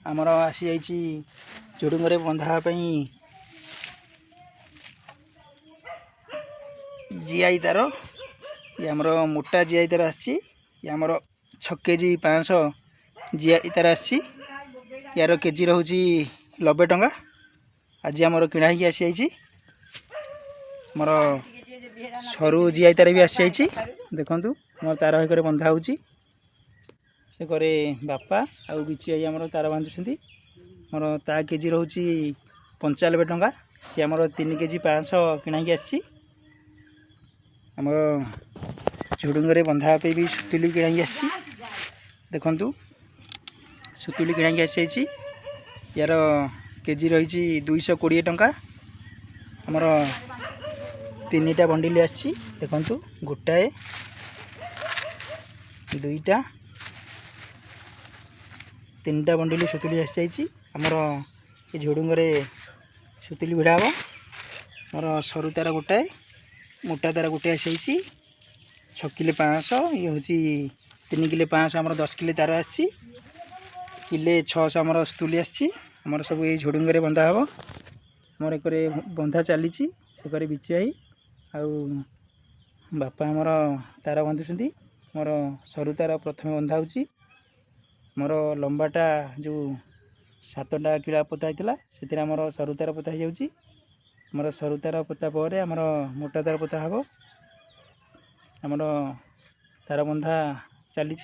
आमर आसी जाइए झुडुंगे बंधापी जीआई तार ये आमर मोटा जीआई तार आमर 6 केजी 500 जीआई तार यार केजी रोचे 90 टंका। आज आमर किणा ही आसी जाइए मोर सरू जीआई तार भी आसी जाइए। देखु मोर तार होकर बंधा हो से करे बापा आउ बिची आई आमर तार बांधुंट मोर ता केजी रोचे 95 टंका। सी आमर 3 केजी 500 किणा ही आमर झुडुंगे बंधापी भी सुतुली किणा ही देखु सुतुली किणा ही आसी यार केजी रही 220 टंका। आमर 3टा बंडिल आसी देखु गोटाए 2टा 3टा बंडिल सुतुली आसी आमर ये झुडुंगे सुतुली भिड़ा हम मोर सरू तार गोटाए मोटा तार गोटे आसी 6 किलो 500 ये हूँ 3 किलो 500 आमर 10 किलो तार आसी किले 600 आमर सुतुली आमर सब ये झुडुंगे बंधा हम मोर एक बंधा चली से बिची आई आउ बापा आमर तार बांधुंट मोर सरू तार प्रथम बंधा हो मोर लंबाटा जो 7टा किला पोता होता से आमर सरू तार पोता हो जाऊँगी। मोर सरू तार पोता पर आमर मोटा तार पोता हम आमर तार बंधा चली।